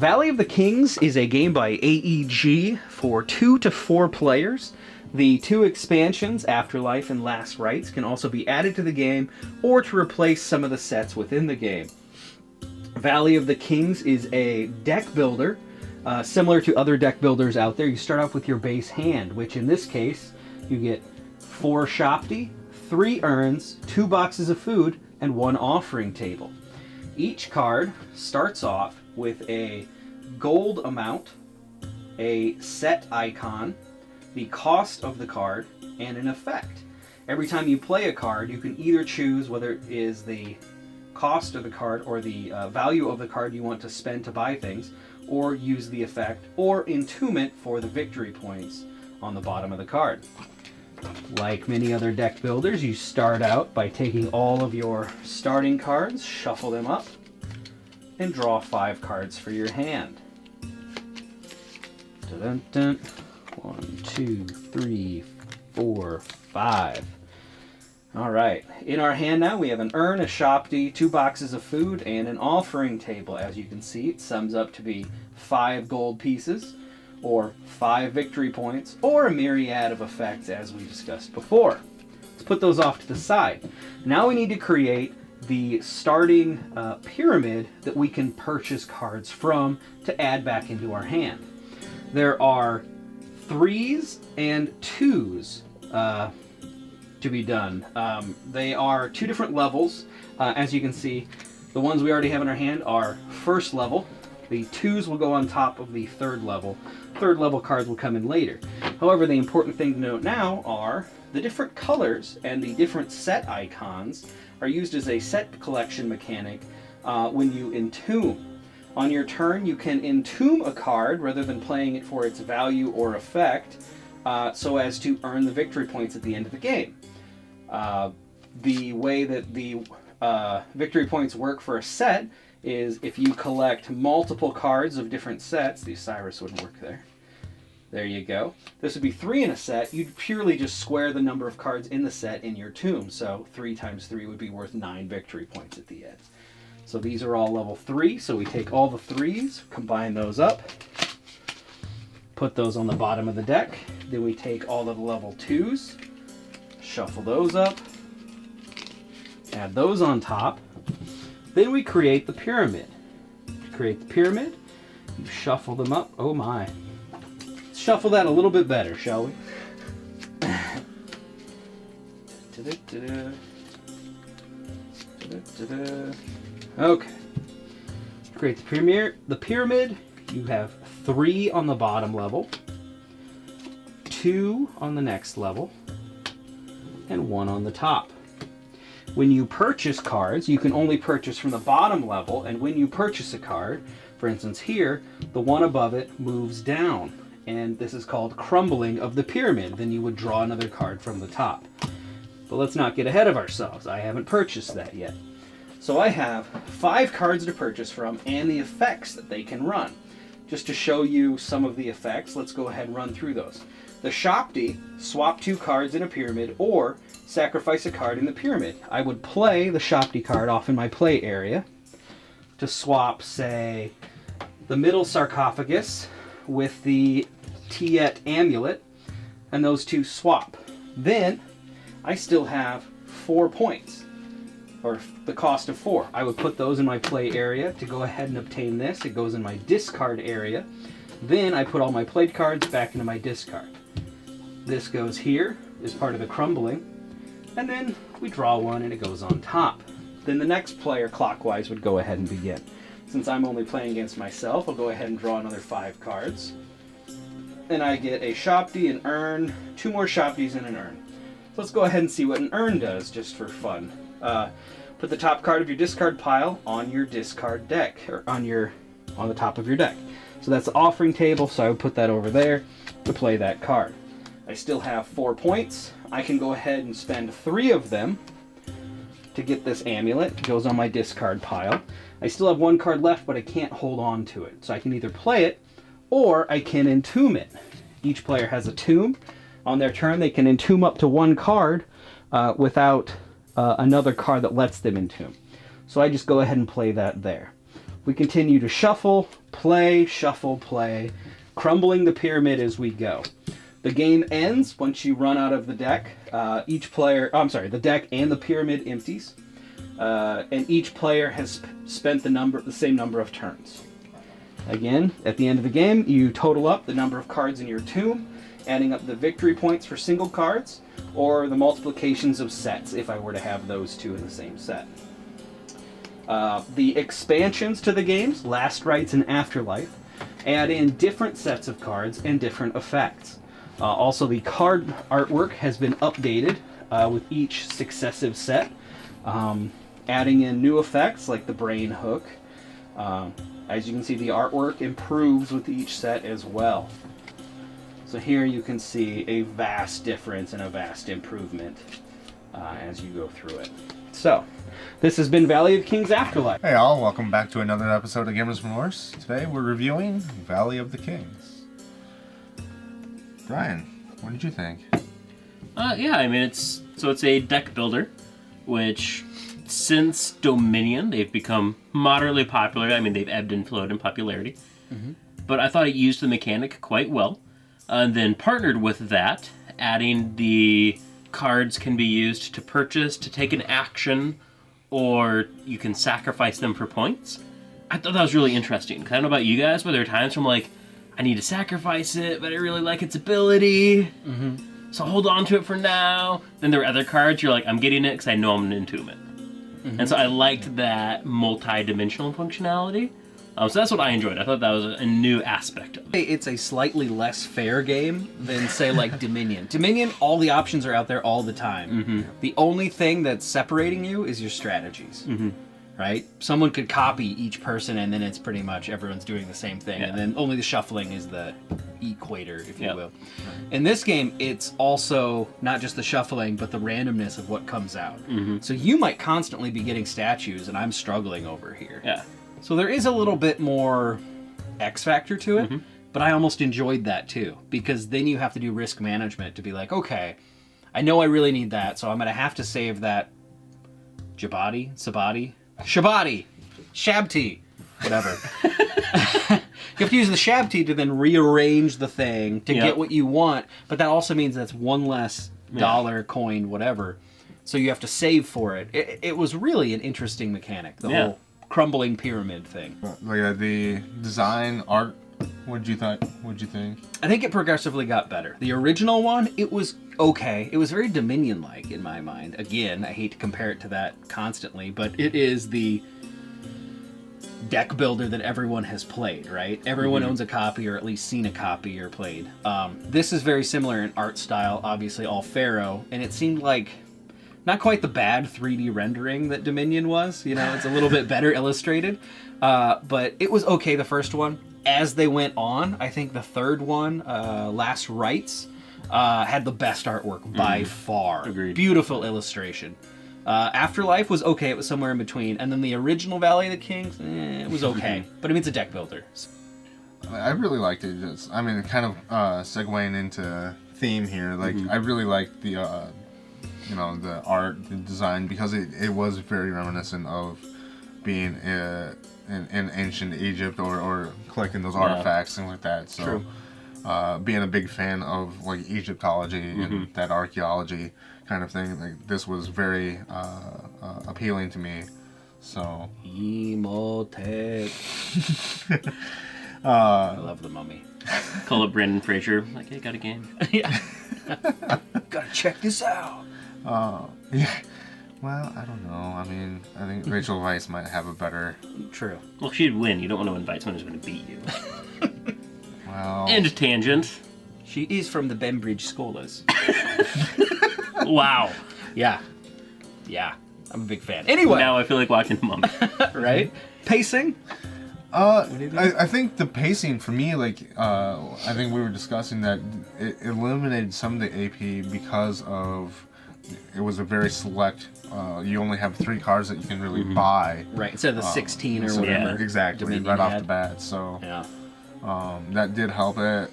Valley of the Kings is a game by AEG for 2 to 4 players. The 2 expansions, Afterlife and Last Rites, can also be added to the game or to replace some of the sets within the game. Valley of the Kings is a deck builder, similar to other deck builders out there. You start off with your base hand, which in this case, you get 4 Shopti, 3 urns, 2 boxes of food, and 1 offering table. Each card starts off with a gold amount, a set icon, the cost of the card, and an effect. Every time you play a card, you can either choose whether it is the cost of the card or the value of the card you want to spend to buy things, or use the effect, or entomb it for the victory points on the bottom of the card. Like many other deck builders, you start out by taking all of your starting cards, shuffle them up, and draw 5 cards for your hand. Dun, dun. 1, 2, 3, 4, 5. Alright, in our hand now we have an urn, a Shopti, 2 boxes of food, and an offering table. As you can see, it sums up to be 5 gold pieces, or 5 victory points, or a myriad of effects as we discussed before. Let's put those off to the side. Now we need to create the starting pyramid that we can purchase cards from to add back into our hand. There are 3s and 2s to be done. They are 2 different levels. As you can see, the ones we already have in our hand are first level. The 2s will go on top of the 3rd level. 3rd level cards will come in later. However, the important thing to note now are the different colors and the different set icons are used as a set collection mechanic when you entomb. On your turn, you can entomb a card rather than playing it for its value or effect, so as to earn the victory points at the end of the game. The way that the victory points work for a set is if you collect multiple cards of different sets. The Cyrus wouldn't work there. There you go. This would be 3 in a set. You'd purely just square the number of cards in the set in your tomb. So 3 times 3 would be worth 9 victory points at the end. So these are all level 3. So we take all the 3s, combine those up, put those on the bottom of the deck. Then we take all of the level 2s, shuffle those up, add those on top. Then we create the pyramid. To create the pyramid, you shuffle them up. Oh my. Let's shuffle that a little bit better, shall we? Okay. To create the pyramid, you have 3 on the bottom level, 2 on the next level, and 1 on the top. When you purchase cards, you can only purchase from the bottom level, and when you purchase a card, for instance here, the one above it moves down, and this is called crumbling of the pyramid. Then you would draw another card from the top. But let's not get ahead of ourselves. I haven't purchased that yet. So I have 5 cards to purchase from and the effects that they can run. Just to show you some of the effects, let's go ahead and run through those. The Shopti, swap 2 cards in a pyramid or sacrifice a card in the pyramid. I would play the Shopti card off in my play area to swap, say, the middle sarcophagus with the Tiet amulet, and those 2 swap. Then I still have 4 points, or the cost of 4. I would put those in my play area to go ahead and obtain this. It goes in my discard area. Then I put all my played cards back into my discard. This goes here as part of the crumbling, and then we draw 1 and it goes on top. Then the next player clockwise would go ahead and begin. Since I'm only playing against myself, I'll go ahead and draw another 5 cards. Then I get a Shopti, an urn, 2 more Shoptis, and an urn. So let's go ahead and see what an urn does, just for fun. Put the top card of your discard pile on your discard deck, or on the top of your deck. So that's the offering table, so I would put that over there to play that card. I still have 4 points. I can go ahead and spend 3 of them to get this amulet. It goes on my discard pile. I still have 1 card left, but I can't hold on to it. So I can either play it, or I can entomb it. Each player has a tomb. On their turn, they can entomb up to 1 card without another card that lets them entomb. So I just go ahead and play that there. We continue to shuffle, play, crumbling the pyramid as we go. The game ends once you run out of the deck. The deck and the pyramid empties, and each player has spent the same number of turns. Again, at the end of the game, you total up the number of cards in your tomb, adding up the victory points for single cards, or the multiplications of sets, if I were to have those two in the same set. The expansions to the games, Last Rites and Afterlife, add in different sets of cards and different effects. Also, the card artwork has been updated with each successive set, adding in new effects like the brain hook. As you can see, the artwork improves with each set as well. So here you can see a vast difference and a vast improvement as you go through it. So, this has been Valley of the Kings Afterlife. Hey all, welcome back to another episode of Remorse. Today we're reviewing Valley of the Kings. Brian, what did you think? Yeah, I mean it's a deck builder, which since Dominion they've become moderately popular. I mean they've ebbed and flowed in popularity, but I thought it used the mechanic quite well, and then partnered with that, adding the cards can be used to purchase, to take an action, or you can sacrifice them for points. I thought that was really interesting. 'Cause I don't know about you guys, but there are times where I'm like, I need to sacrifice it, but I really like its ability, so hold on to it for now. Then there are other cards you're like, I'm getting it because I know I'm going to entomb it. And so I liked that multi-dimensional functionality. So that's what I enjoyed. I thought that was a new aspect of it. It's a slightly less fair game than, say, like Dominion. Dominion, all the options are out there all the time. The only thing that's separating you is your strategies. Right? Someone could copy each person, and then it's pretty much everyone's doing the same thing. And then only the shuffling is the equator, if you will. In this game, it's also not just the shuffling, but the randomness of what comes out. So you might constantly be getting statues, and I'm struggling over here. Yeah. So there is a little bit more X factor to it, but I almost enjoyed that too, because then you have to do risk management to be like, okay, I know I really need that, so I'm going to have to save that Shabati, Shabti, whatever. You have to use the Shabti to then rearrange the thing to get what you want, but that also means that's one less dollar, coin, whatever. So you have to save for it. It was really an interesting mechanic, the whole crumbling pyramid thing. Like the design, art, what'd you think? I think it progressively got better. The original one, it was okay. It was very Dominion-like in my mind. Again, I hate to compare it to that constantly, but it is the deck builder that everyone has played, right? Everyone owns a copy or at least seen a copy or played. This is very similar in art style, obviously all Pharaoh, and it seemed like not quite the bad 3D rendering that Dominion was. You know, it's a little bit better illustrated. But it was okay, the first one. As they went on, I think the third one, Last Rites, had the best artwork by far. Agreed. Beautiful illustration. Afterlife was okay, it was somewhere in between. And then the original Valley of the Kings, it was okay. But I mean, it's a deck builder. I really liked it. Kind of segueing into theme here. Like, I really liked the the art, the design, because it was very reminiscent of being in ancient Egypt or collecting those artifacts, things like that. So, being a big fan of like Egyptology and that archaeology kind of thing, like this was very appealing to me. So, Imhotep. I love the mummy. Call up Brandon Fraser, like, hey, got a game. Gotta check this out. Yeah. Well, I don't know. I mean, I think Rachel Weisz might have a better... True. Well, she'd win. You don't want to invite someone who's going to beat you. Well... And a tangent. She is from the Bembridge Scholas. Wow. Yeah. I'm a big fan. Anyway. Now I feel like watching Mummy. Right? Pacing? I think the pacing for me, like, I think we were discussing that it eliminated some of the AP because of it was a very select. You only have 3 cards that you can really buy. Right, instead of the 16 or whatever. Exactly, Dominion right off had. the bat. So Yeah. that did help it,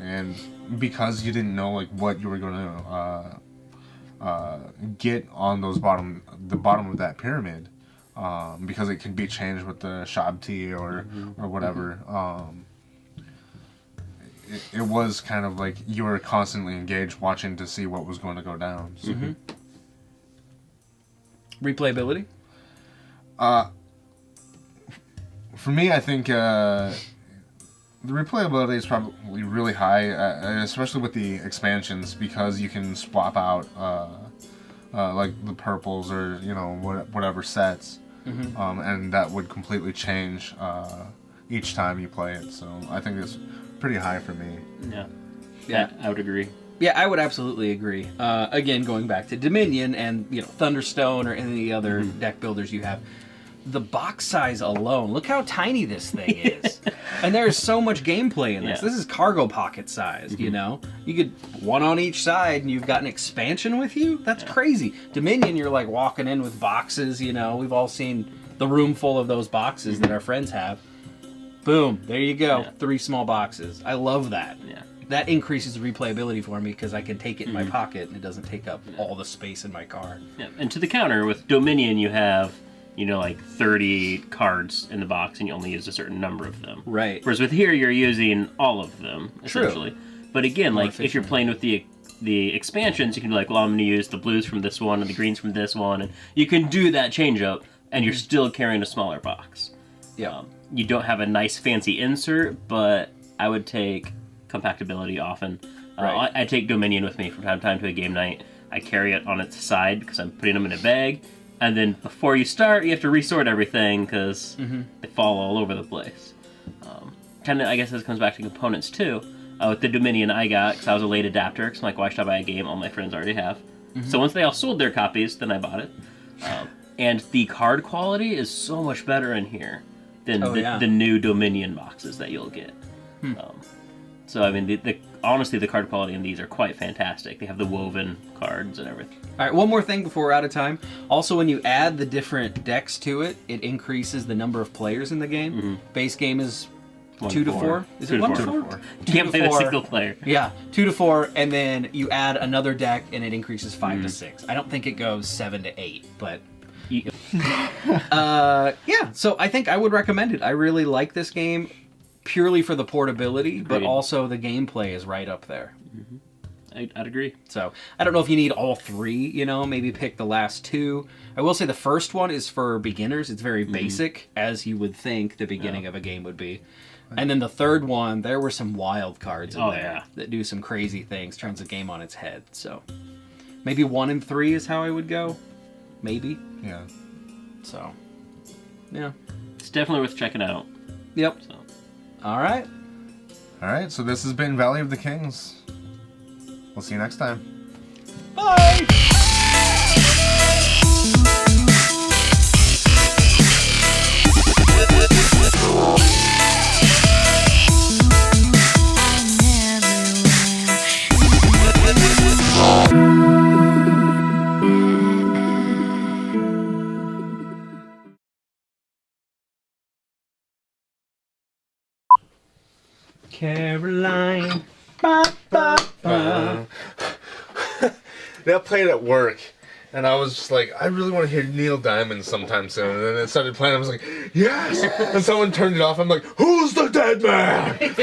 and because you didn't know like what you were going to get on the bottom of that pyramid. because it can be changed with the Shabti or whatever. It was kind of like you were constantly engaged watching to see what was going to go down. So. Replayability? For me, I think the replayability is probably really high, especially with the expansions, because you can swap out like the purples or whatever sets, and that would completely change each time you play it. So I think it's pretty high for me. Yeah, I would agree. Yeah, I would absolutely agree. Again, going back to Dominion and Thunderstone or any other deck builders you have, the box size alone, look how tiny this thing is. And there's so much gameplay in this. Yeah. This is cargo pocket size, you know? You could one on each side and you've got an expansion with you? That's crazy. Dominion, you're like walking in with boxes, We've all seen the room full of those boxes that our friends have. Boom, there you go. Yeah. 3 small boxes. I love that. Yeah. That increases the replayability for me because I can take it in my pocket and it doesn't take up all the space in my car. Yeah. And to the counter, with Dominion, you have, like 30 cards in the box and you only use a certain number of them. Right. Whereas with here, you're using all of them, essentially. True. But again, More like, if you're efficient. playing with the expansions, you can be like, well, I'm going to use the blues from this one and the greens from this one. And you can do that change up and you're still carrying a smaller box. Yeah. You don't have a nice fancy insert, but I would take compactability often. Right. I take Dominion with me from time to time to a game night. I carry it on its side because I'm putting them in a bag. And then before you start, you have to resort everything because they fall all over the place. Kind of, I guess this comes back to components too. With the Dominion I got, because I was a late adapter, because I'm like, why should I buy a game all my friends already have? So once they all sold their copies, then I bought it. And the card quality is so much better in here than the new Dominion boxes that you'll get. So, I mean, honestly, the card quality in these are quite fantastic. They have the woven cards and everything. All right, one more thing before we're out of time. Also, when you add the different decks to it, it increases the number of players in the game. Base game is 2 to 4. Is it 1 to 4? You can't play the single player. Yeah, 2 to 4, and then you add another deck, and it increases 5 to 6. I don't think it goes 7 to 8, but... yeah, so I think I would recommend it. I really like this game purely for the portability, but also the gameplay is right up there. I'd agree. So I don't know if you need all 3, maybe pick the last 2. I will say the first one is for beginners. It's very basic, as you would think the beginning of a game would be. And then the third one, there were some wild cards in there that do some crazy things, turns the game on its head. So maybe 1 and 3 is how I would go. Maybe. Yeah. So, yeah. It's definitely worth checking out. Yep. So. All right. All right, so this has been Valley of the Kings. We'll see you next time. Bye! Caroline. Ba, ba, ba. That played at work, and I was just like, I really want to hear Neil Diamond sometime soon. And then it started playing. I was like, yes! And someone turned it off. I'm like, who's the dead man?